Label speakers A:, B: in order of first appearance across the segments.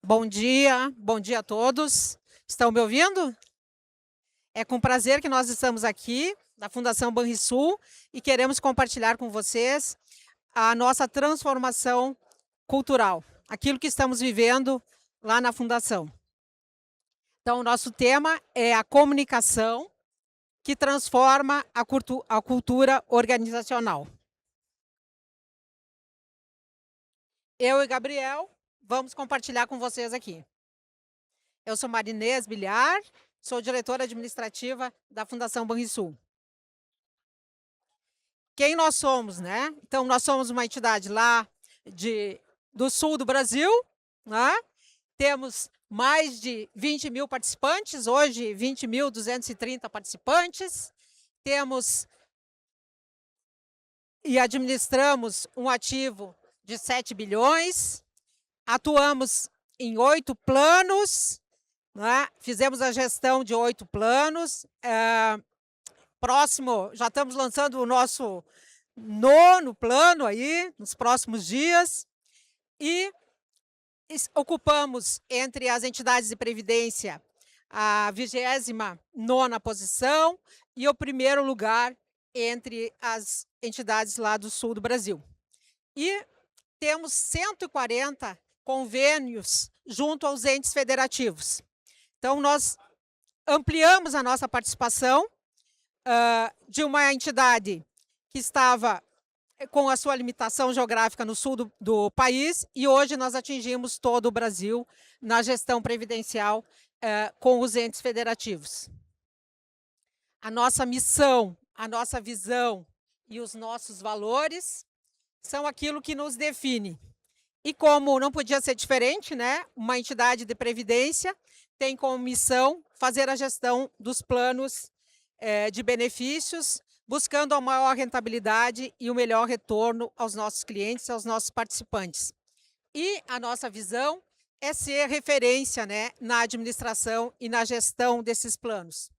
A: Bom dia a todos. Estão me ouvindo? É com prazer que nós estamos aqui, da Fundação Banrisul, e queremos compartilhar com vocês a nossa transformação cultural, aquilo que estamos vivendo lá na Fundação. Então, o nosso tema é a comunicação que transforma a cultura organizacional. Eu e Gabriel vamos compartilhar com vocês aqui. Eu sou Marinês Bilhar, sou diretora administrativa da Fundação Banrisul. Quem nós somos, né? Então, nós somos uma entidade lá do sul do Brasil, né? Temos mais de 20 mil participantes, hoje 20.230 participantes. Temos e administramos um ativo de 7 bilhões, atuamos em 8 planos, né? Fizemos a gestão de 8 planos. Próximo, já estamos lançando o nosso 9º plano aí, nos próximos dias. E ocupamos, entre as entidades de previdência, a 29ª posição e o primeiro lugar entre as entidades lá do sul do Brasil. E temos 140 convênios junto aos entes federativos. Então, nós ampliamos a nossa participação de uma entidade que estava com a sua limitação geográfica no sul do país, e hoje nós atingimos todo o Brasil na gestão previdencial com os entes federativos. A nossa missão, a nossa visão e os nossos valores são aquilo que nos define. E como não podia ser diferente, né, uma entidade de previdência tem como missão fazer a gestão dos planos de benefícios, buscando a maior rentabilidade e o melhor retorno aos nossos clientes, aos nossos participantes. E a nossa visão é ser referência, né, na administração e na gestão desses planos.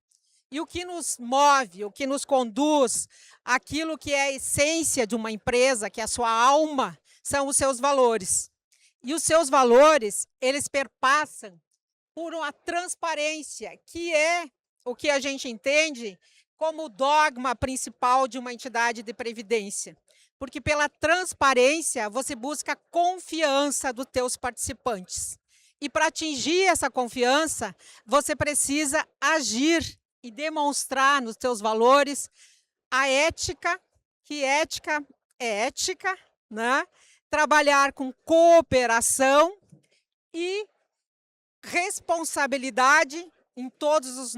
A: E o que nos move, o que nos conduz, aquilo que é a essência de uma empresa, que é a sua alma, são os seus valores. E os seus valores, eles perpassam por uma transparência, que é o que a gente entende como o dogma principal de uma entidade de previdência. Porque pela transparência, você busca a confiança dos teus participantes. E para atingir essa confiança, você precisa agir e demonstrar nos seus valores a ética, que ética é ética, né? Trabalhar com cooperação e responsabilidade em todos os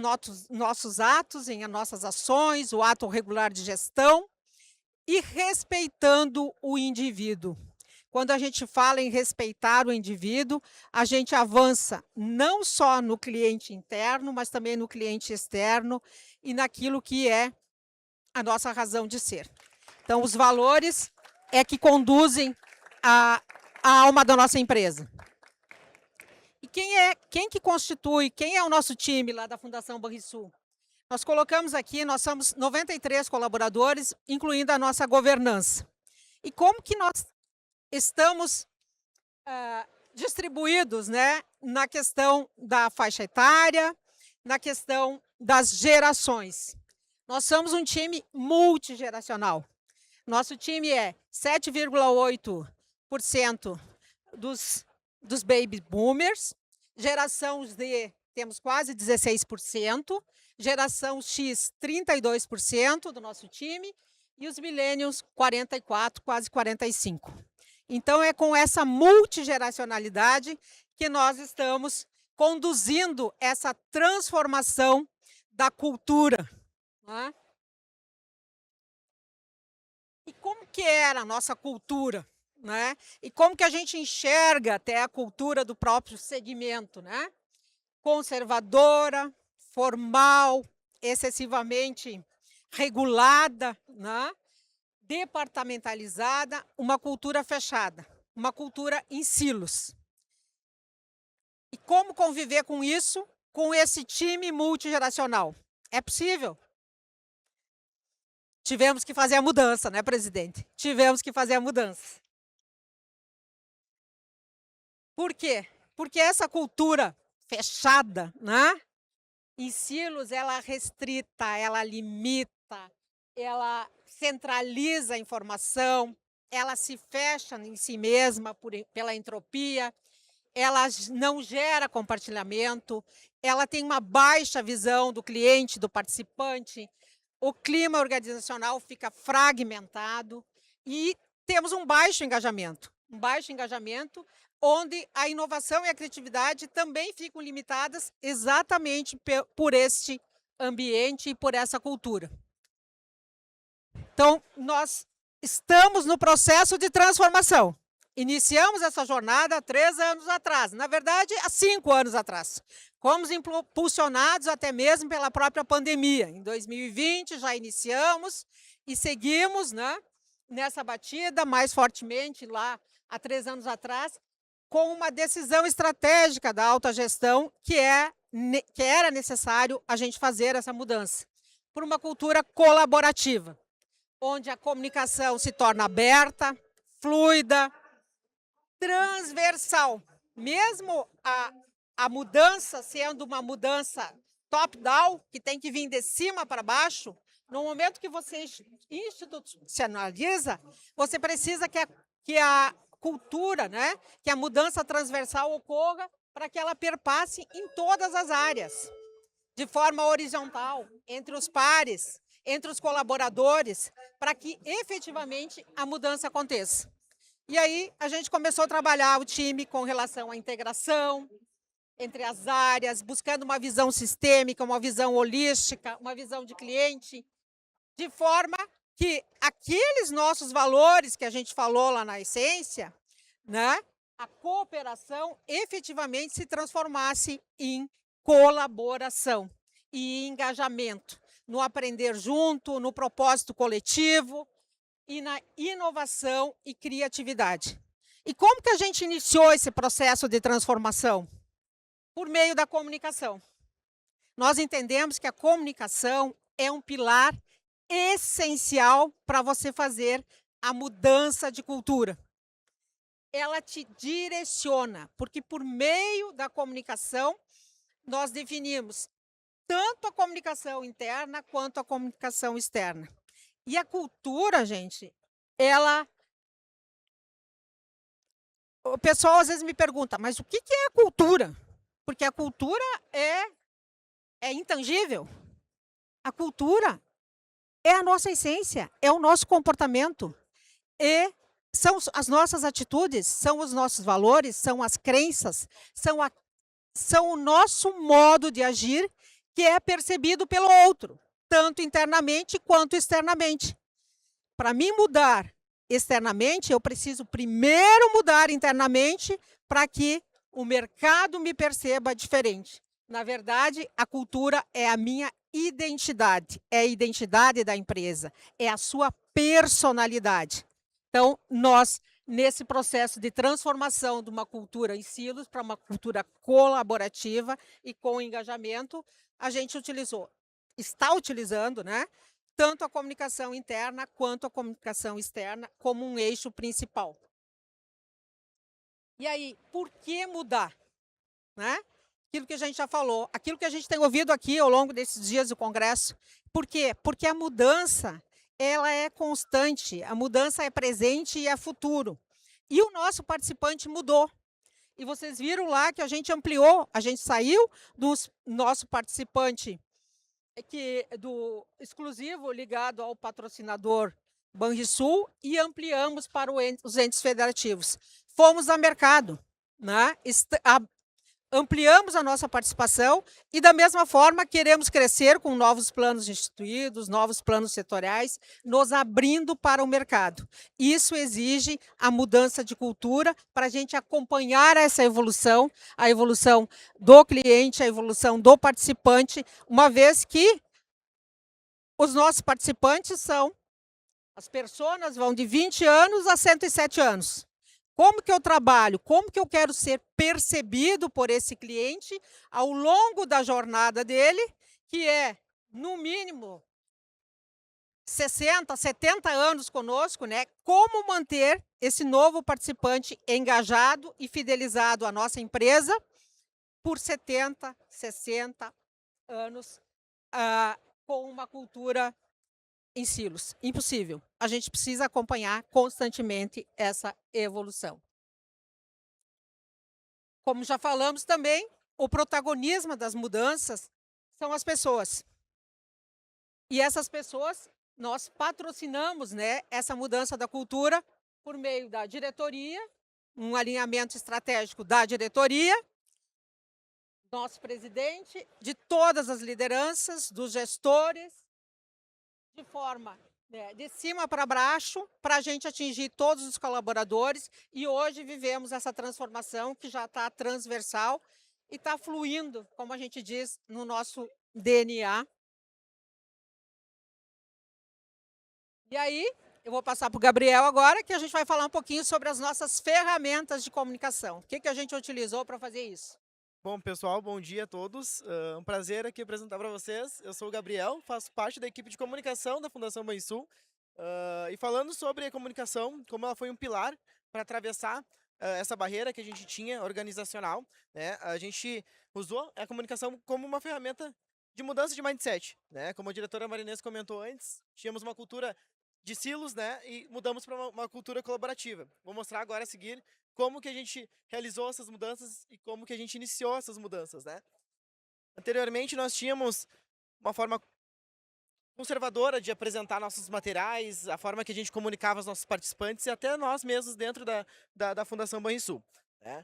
A: nossos atos, em nossas ações, o ato regular de gestão, e respeitando o indivíduo. Quando a gente fala em respeitar o indivíduo, a gente avança não só no cliente interno, mas também no cliente externo e naquilo que é a nossa razão de ser. Então, os valores é que conduzem a alma da nossa empresa. E quem que constitui, quem é o nosso time lá da Fundação Banrisul? Nós colocamos aqui, nós somos 93 colaboradores, incluindo a nossa governança. E como que nós estamos distribuídos, né, na questão da faixa etária, na questão das gerações? Nós somos um time multigeracional. Nosso time é 7,8% dos baby boomers, geração Z temos quase 16%, geração X 32% do nosso time e os millennials 44%, quase 45%. Então é com essa multigeracionalidade que nós estamos conduzindo essa transformação da cultura. Né? E como que era a nossa cultura? Né? E como que a gente enxerga até a cultura do próprio segmento, né? Conservadora, formal, excessivamente regulada, né? Departamentalizada, uma cultura fechada, uma cultura em silos. E como conviver com isso, com esse time multigeracional? É possível? Tivemos que fazer a mudança, né, presidente? Tivemos que fazer a mudança. Por quê? Porque essa cultura fechada, né, em silos, ela restrita, ela limita, ela centraliza a informação, ela se fecha em si mesma pela entropia, ela não gera compartilhamento, ela tem uma baixa visão do cliente, do participante, o clima organizacional fica fragmentado e temos um baixo engajamento onde a inovação e a criatividade também ficam limitadas exatamente por este ambiente e por essa cultura. Então, nós estamos no processo de transformação. Iniciamos essa jornada há 3 anos atrás, na verdade, há 5 anos atrás. Fomos impulsionados até mesmo pela própria pandemia. Em 2020 já iniciamos e seguimos, né, nessa batida mais fortemente lá há 3 anos atrás, com uma decisão estratégica da alta gestão que era necessário a gente fazer essa mudança por uma cultura colaborativa, onde a comunicação se torna aberta, fluida, transversal. Mesmo a mudança sendo uma mudança top-down, que tem que vir de cima para baixo, no momento que você institucionaliza, você precisa que a cultura, né, que a mudança transversal ocorra para que ela perpasse em todas as áreas, de forma horizontal, entre os pares, entre os colaboradores, para que efetivamente a mudança aconteça. E aí a gente começou a trabalhar o time com relação à integração entre as áreas, buscando uma visão sistêmica, uma visão holística, uma visão de cliente, de forma que aqueles nossos valores que a gente falou lá na essência, né, a cooperação efetivamente se transformasse em colaboração e engajamento, no aprender junto, no propósito coletivo e na inovação e criatividade. E como que a gente iniciou esse processo de transformação? Por meio da comunicação. Nós entendemos que a comunicação é um pilar essencial para você fazer a mudança de cultura. Ela te direciona, porque por meio da comunicação nós definimos tanto a comunicação interna quanto a comunicação externa. E a cultura, gente, o pessoal às vezes me pergunta, mas o que é a cultura? Porque a cultura é intangível. A cultura é a nossa essência, é o nosso comportamento, e são as nossas atitudes, são os nossos valores, são as crenças, são o nosso modo de agir que é percebido pelo outro, tanto internamente quanto externamente. Para mim mudar externamente, eu preciso primeiro mudar internamente para que o mercado me perceba diferente. Na verdade, a cultura é a minha identidade, é a identidade da empresa, é a sua personalidade. Então, nós, nesse processo de transformação de uma cultura em silos para uma cultura colaborativa e com engajamento, a gente está utilizando, né, tanto a comunicação interna quanto a comunicação externa como um eixo principal. E aí, por que mudar? Né? Aquilo que a gente já falou, aquilo que a gente tem ouvido aqui ao longo desses dias do Congresso. Por quê? Porque a mudança, ela é constante, a mudança é presente e é futuro. E o nosso participante mudou. E vocês viram lá que a gente ampliou, a gente saiu do nosso participante do exclusivo ligado ao patrocinador Banrisul e ampliamos para os entes federativos. Fomos a mercado, né? Ampliamos a nossa participação e, da mesma forma, queremos crescer com novos planos instituídos, novos planos setoriais, nos abrindo para o mercado. Isso exige a mudança de cultura para a gente acompanhar essa evolução, a evolução do cliente, a evolução do participante, uma vez que os nossos participantes as personas vão de 20 anos a 107 anos. Como que eu trabalho? Como que eu quero ser percebido por esse cliente ao longo da jornada dele, que é, no mínimo, 60, 70 anos conosco, né? Como manter esse novo participante engajado e fidelizado à nossa empresa por 70, 60 anos, com uma cultura em silos. Impossível. A gente precisa acompanhar constantemente essa evolução. Como já falamos também, o protagonismo das mudanças são as pessoas. E essas pessoas, nós patrocinamos, né, essa mudança da cultura por meio da diretoria, um alinhamento estratégico da diretoria, nosso presidente, de todas as lideranças, dos gestores, de forma, né, de cima para baixo, para a gente atingir todos os colaboradores. E hoje vivemos essa transformação que já está transversal e está fluindo, como a gente diz, no nosso DNA. E aí, eu vou passar para o Gabriel agora, que a gente vai falar um pouquinho sobre as nossas ferramentas de comunicação. O que a gente utilizou para fazer isso?
B: Bom, pessoal, bom dia a todos. Um prazer aqui apresentar para vocês. Eu sou o Gabriel, faço parte da equipe de comunicação da Fundação Banrisul. E falando sobre a comunicação, como ela foi um pilar para atravessar essa barreira que a gente tinha organizacional, né? A gente usou a comunicação como uma ferramenta de mudança de mindset, né? Como a diretora Marinês comentou antes, tínhamos uma cultura de silos, né? E mudamos para uma cultura colaborativa. Vou mostrar agora a seguir como que a gente realizou essas mudanças e como que a gente iniciou essas mudanças, né? Anteriormente, nós tínhamos uma forma conservadora de apresentar nossos materiais, a forma que a gente comunicava aos nossos participantes e até nós mesmos dentro da Fundação Banrisul, né?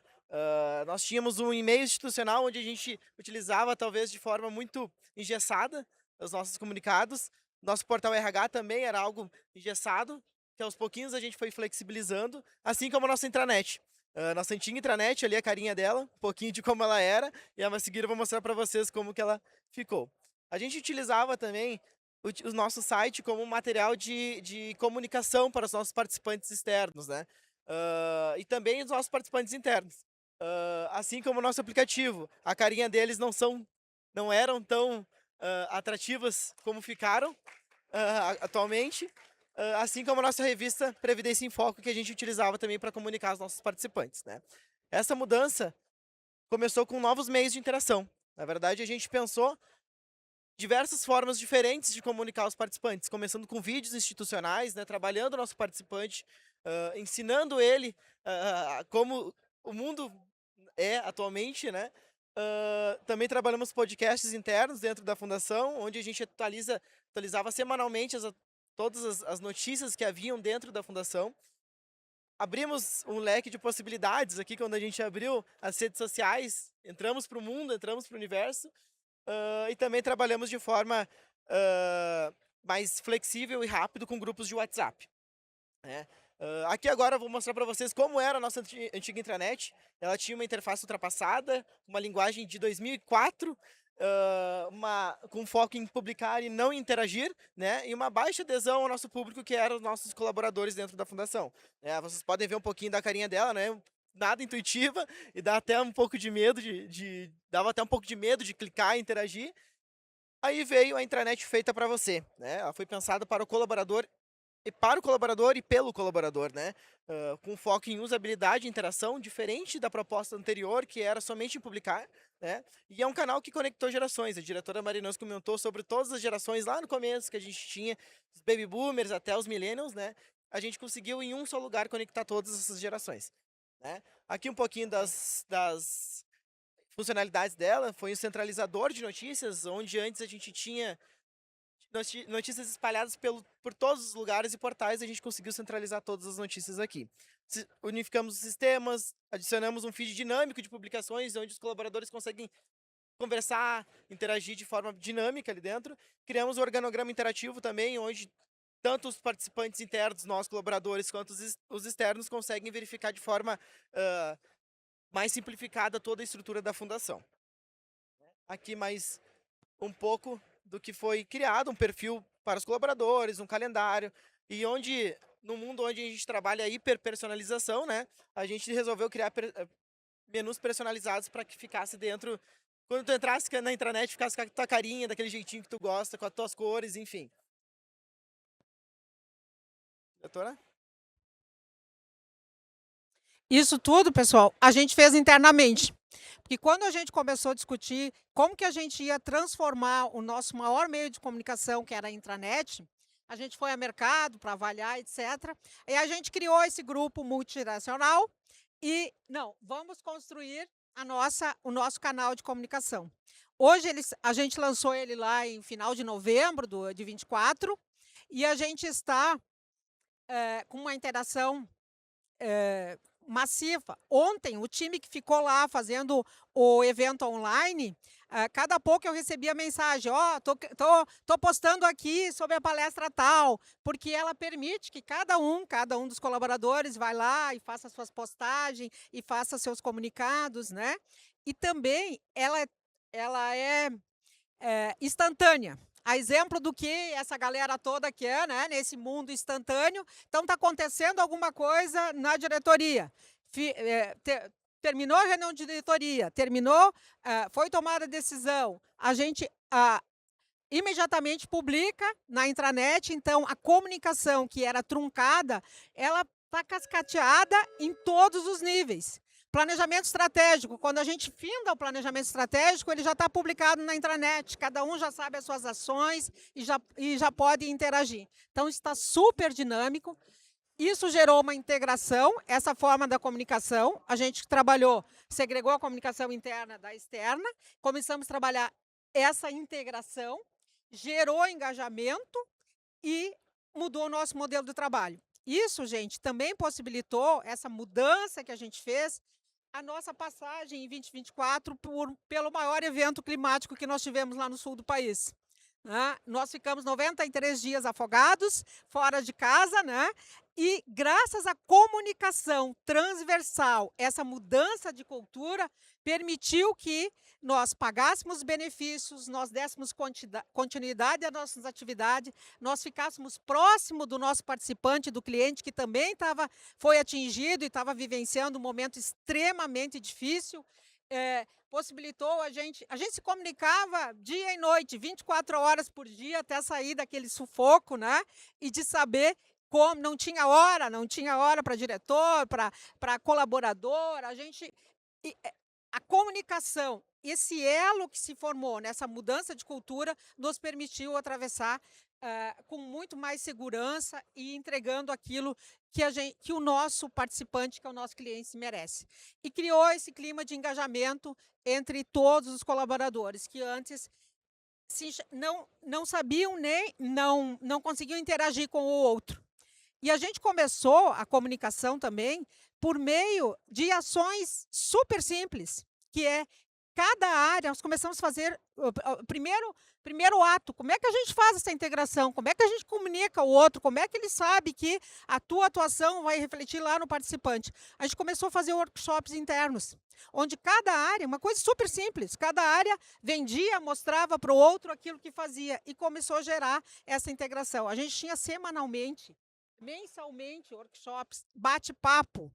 B: Nós tínhamos um e-mail institucional onde a gente utilizava, talvez de forma muito engessada, os nossos comunicados. Nosso portal RH também era algo engessado, que aos pouquinhos a gente foi flexibilizando, assim como a nossa intranet. Nossa antiga intranet, ali a carinha dela, um pouquinho de como ela era, e a seguir eu vou mostrar para vocês como que ela ficou. A gente utilizava também o nosso site como um material de comunicação para os nossos participantes externos, né? E também os nossos participantes internos. Assim como o nosso aplicativo. A carinha deles não eram tão atrativas como ficaram atualmente. Assim como a nossa revista Previdência em Foco, que a gente utilizava também para comunicar aos nossos participantes, né? Essa mudança começou com novos meios de interação. Na verdade, a gente pensou diversas formas diferentes de comunicar aos participantes, começando com vídeos institucionais, né, trabalhando o nosso participante, ensinando ele como o mundo é atualmente, né? Também trabalhamos podcasts internos dentro da fundação, onde a gente atualizava semanalmente todas as notícias que haviam dentro da fundação. Abrimos um leque de possibilidades aqui quando a gente abriu as redes sociais, entramos para o mundo, entramos para o universo. E também trabalhamos de forma mais flexível e rápido com grupos de WhatsApp, né? Aqui agora eu vou mostrar para vocês como era a nossa antiga intranet. Ela tinha uma interface ultrapassada, uma linguagem de 2004, com foco em publicar e não interagir, né? E uma baixa adesão ao nosso público, que eram os nossos colaboradores dentro da fundação, né? Vocês podem ver um pouquinho da carinha dela, né? Nada intuitiva e dá até um pouco de medo dava até um pouco de medo de clicar e interagir. Aí veio a intranet feita para você, né? Ela foi pensada para o colaborador e pelo colaborador, né? Com foco em usabilidade e interação, diferente da proposta anterior, que era somente em publicar, né? E é um canal que conectou gerações. A diretora Marinos comentou sobre todas as gerações lá no começo que a gente tinha, os baby boomers até os millennials, né? A gente conseguiu em um só lugar conectar todas essas gerações, né? Aqui um pouquinho das funcionalidades dela. Foi um centralizador de notícias, onde antes a gente tinha notícias espalhadas por todos os lugares e portais. A gente conseguiu centralizar todas as notícias aqui. Unificamos os sistemas, adicionamos um feed dinâmico de publicações, onde os colaboradores conseguem conversar, interagir de forma dinâmica ali dentro. Criamos um organograma interativo também, onde tanto os participantes internos, nós colaboradores, quanto os externos conseguem verificar de forma mais simplificada toda a estrutura da fundação. Aqui mais um pouco do que foi criado, um perfil para os colaboradores, um calendário, e no mundo onde a gente trabalha a hiperpersonalização, né, a gente resolveu criar menus personalizados para que ficasse dentro, quando tu entrasse na intranet, ficasse com a tua carinha, daquele jeitinho que tu gosta, com as tuas cores, enfim. Doutora?
A: Isso tudo, pessoal, a gente fez internamente. Porque quando a gente começou a discutir como que a gente ia transformar o nosso maior meio de comunicação, que era a intranet, a gente foi a mercado para avaliar, etc. E a gente criou esse grupo multinacional e, não, vamos construir o nosso canal de comunicação. Hoje a gente lançou ele lá em final de novembro de 24 e a gente está com uma interação massiva. Ontem, o time que ficou lá fazendo o evento online, cada pouco eu recebia mensagem, tô postando aqui sobre a palestra tal, porque ela permite que cada um dos colaboradores vai lá e faça suas postagens e faça seus comunicados, né? E também ela é instantânea. A exemplo do que essa galera toda quer, né, nesse mundo instantâneo. Então, está acontecendo alguma coisa na diretoria. Terminou a reunião de diretoria, foi tomada a decisão, a gente imediatamente publica na intranet. Então, a comunicação que era truncada, ela está cascateada em todos os níveis. Planejamento estratégico, quando a gente finda o planejamento estratégico, ele já está publicado na intranet, cada um já sabe as suas ações e já pode interagir. Então, está super dinâmico. Isso gerou uma integração, essa forma da comunicação. A gente trabalhou, segregou a comunicação interna da externa, começamos a trabalhar essa integração, gerou engajamento e mudou o nosso modelo de trabalho. Isso, gente, também possibilitou essa mudança que a gente fez, a nossa passagem em 2024 pelo maior evento climático que nós tivemos lá no sul do país. Nós ficamos 93 dias afogados, fora de casa, né? E graças à comunicação transversal, essa mudança de cultura permitiu que nós pagássemos benefícios, nós dessemos continuidade às nossas atividades, nós ficássemos próximo do nosso participante, do cliente, que também foi atingido e estava vivenciando um momento extremamente difícil. Possibilitou a gente se comunicava dia e noite, 24 horas por dia, até sair daquele sufoco, né? E de saber como não tinha hora para diretor, para colaborador, a comunicação, esse elo que se formou nessa mudança de cultura, nos permitiu atravessar com muito mais segurança e entregando aquilo que o nosso participante, que é o nosso cliente, se merece. E criou esse clima de engajamento entre todos os colaboradores, que antes não sabiam não conseguiam interagir com o outro. E a gente começou a comunicação também por meio de ações super simples, que é cada área. Nós começamos a fazer o primeiro ato. Como é que a gente faz essa integração? Como é que a gente comunica o outro? Como é que ele sabe que a tua atuação vai refletir lá no participante? A gente começou a fazer workshops internos, onde cada área, uma coisa super simples, cada área vendia, mostrava para o outro aquilo que fazia e começou a gerar essa integração. A gente tinha semanalmente, mensalmente, workshops, bate-papo,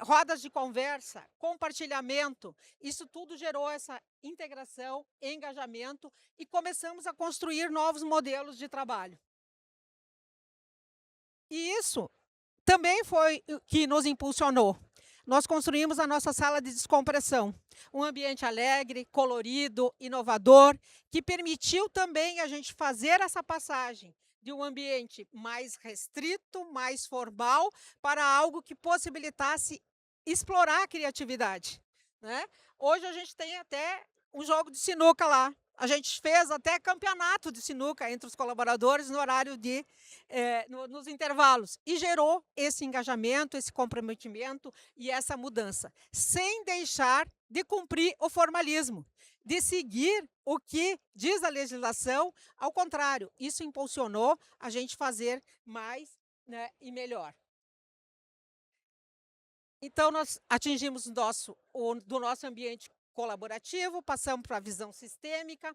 A: rodas de conversa, compartilhamento. Isso tudo gerou essa integração, engajamento e começamos a construir novos modelos de trabalho. E isso também foi o que nos impulsionou. Nós construímos a nossa sala de descompressão, um ambiente alegre, colorido, inovador, que permitiu também a gente fazer essa passagem de um ambiente mais restrito, mais formal, para algo que possibilitasse explorar a criatividade, né? Hoje a gente tem até um jogo de sinuca lá. A gente fez até campeonato de sinuca entre os colaboradores no horário nos intervalos, e gerou esse engajamento, esse comprometimento e essa mudança, sem deixar de cumprir o formalismo, de seguir o que diz a legislação. Ao contrário, isso impulsionou a gente fazer mais, né, e melhor. Então, nós atingimos do nosso ambiente colaborativo, passamos para a visão sistêmica,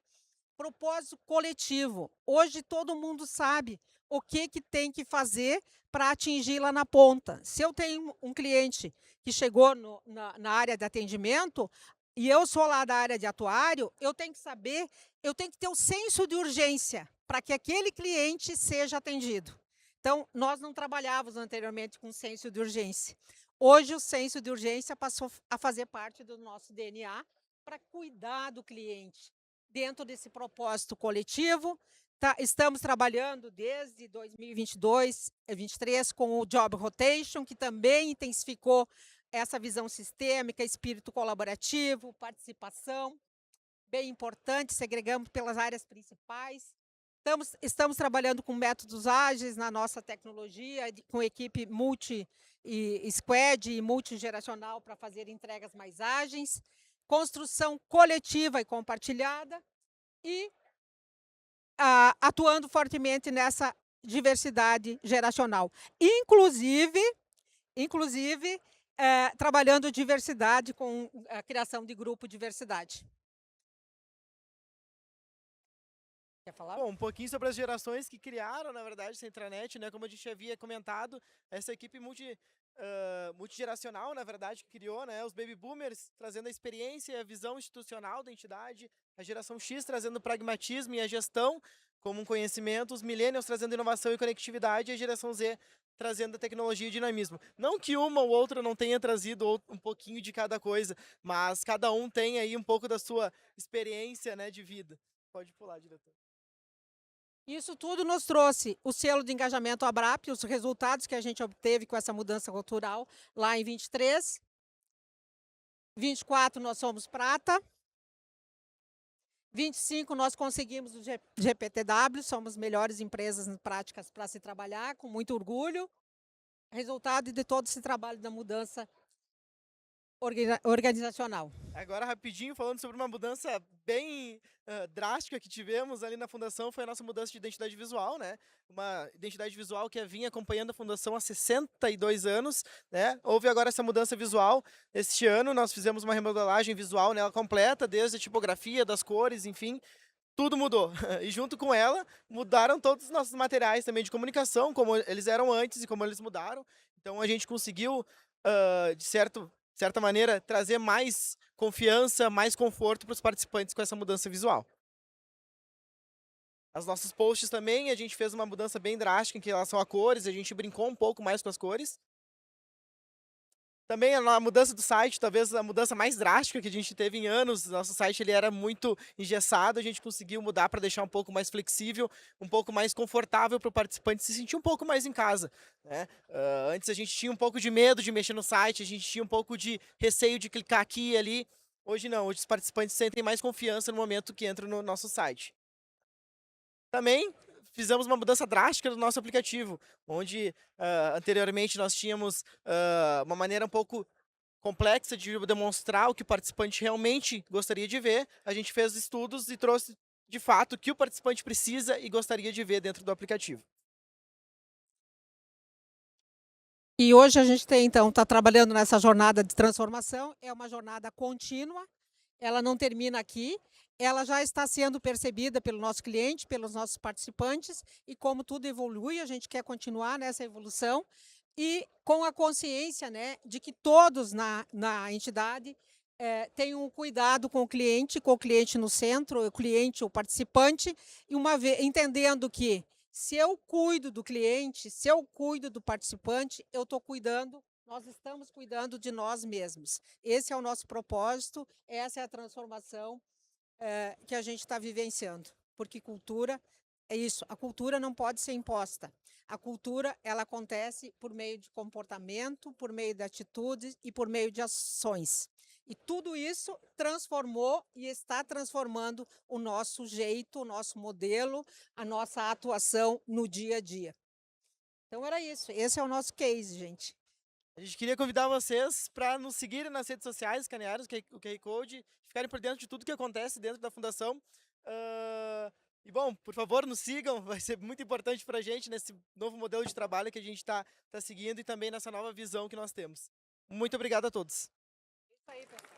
A: propósito coletivo. Hoje todo mundo sabe o que tem que fazer para atingir lá na ponta. Se eu tenho um cliente que chegou na área de atendimento e eu sou lá da área de atuário, eu tenho que saber, eu tenho que ter o senso de urgência para que aquele cliente seja atendido. Então, nós não trabalhávamos anteriormente com senso de urgência. Hoje o senso de urgência passou a fazer parte do nosso DNA para cuidar do cliente. Dentro desse propósito coletivo, estamos trabalhando desde 2022, 2023 com o Job Rotation, que também intensificou essa visão sistêmica, espírito colaborativo, participação, bem importante, segregamos pelas áreas principais. Estamos trabalhando com métodos ágeis na nossa tecnologia, com equipe multi-squad e multigeracional para fazer entregas mais ágeis, construção coletiva e compartilhada e atuando fortemente nessa diversidade geracional. Inclusive trabalhando diversidade com a criação de grupo diversidade. Quer falar?
B: Bom, um pouquinho sobre as gerações que criaram, na verdade, essa intranet, né? Como a gente havia comentado, essa equipe multigeracional, na verdade, que criou, né? Os baby boomers trazendo a experiência e a visão institucional da entidade, a geração X trazendo o pragmatismo e a gestão como um conhecimento, os millennials trazendo inovação e conectividade e a geração Z trazendo a tecnologia e dinamismo. Não que uma ou outra não tenha trazido um pouquinho de cada coisa, mas cada um tem aí um pouco da sua experiência, né, de vida. Pode pular, diretor.
A: Isso tudo nos trouxe o selo de engajamento ABRAP, os resultados que a gente obteve com essa mudança cultural lá em 23. 24 nós somos prata. 25 nós conseguimos o GPTW, somos melhores empresas práticas para se trabalhar, com muito orgulho. Resultado de todo esse trabalho da mudança organizacional.
B: Agora, rapidinho, falando sobre uma mudança bem drástica que tivemos ali na Fundação, foi a nossa mudança de identidade visual, né? Uma identidade visual que vinha acompanhando a Fundação há 62 anos, né? Houve agora essa mudança visual. Este ano nós fizemos uma remodelagem visual nela completa, desde a tipografia, das cores, enfim, tudo mudou. E junto com ela, mudaram todos os nossos materiais também de comunicação, como eles eram antes e como eles mudaram. Então a gente conseguiu, de certa maneira, trazer mais confiança, mais conforto para os participantes com essa mudança visual. As nossos posts também, a gente fez uma mudança bem drástica em relação a cores, a gente brincou um pouco mais com as cores. Também a mudança do site, talvez a mudança mais drástica que a gente teve em anos. Nosso site ele era muito engessado, a gente conseguiu mudar para deixar um pouco mais flexível, um pouco mais confortável para o participante se sentir um pouco mais em casa, né? Antes a gente tinha um pouco de medo de mexer no site, a gente tinha um pouco de receio de clicar aqui e ali. Hoje não, hoje os participantes sentem mais confiança no momento que entram no nosso site. Também fizemos uma mudança drástica do nosso aplicativo, onde anteriormente nós tínhamos uma maneira um pouco complexa de demonstrar o que o participante realmente gostaria de ver. A gente fez estudos e trouxe, de fato, o que o participante precisa e gostaria de ver dentro do aplicativo.
A: E hoje a gente está trabalhando nessa jornada de transformação, é uma jornada contínua, ela não termina aqui, ela já está sendo percebida pelo nosso cliente, pelos nossos participantes, e como tudo evolui, a gente quer continuar nessa evolução, e com a consciência, né, de que todos na entidade tenham um cuidado com o cliente no centro, o cliente, o participante, e entendendo que se eu cuido do cliente, se eu cuido do participante, eu estou cuidando, nós estamos cuidando de nós mesmos. Esse é o nosso propósito, essa é a transformação que a gente está vivenciando, porque cultura é isso, a cultura não pode ser imposta. A cultura, ela acontece por meio de comportamento, por meio de atitudes e por meio de ações. E tudo isso transformou e está transformando o nosso jeito, o nosso modelo, a nossa atuação no dia a dia. Então era isso, esse é o nosso case, gente.
B: A gente queria convidar vocês para nos seguirem nas redes sociais, escanearem o QR Code, ficarem por dentro de tudo que acontece dentro da Fundação. E, bom, por favor, nos sigam, vai ser muito importante para a gente nesse novo modelo de trabalho que a gente está seguindo e também nessa nova visão que nós temos. Muito obrigado a todos.
A: Isso aí, pessoal.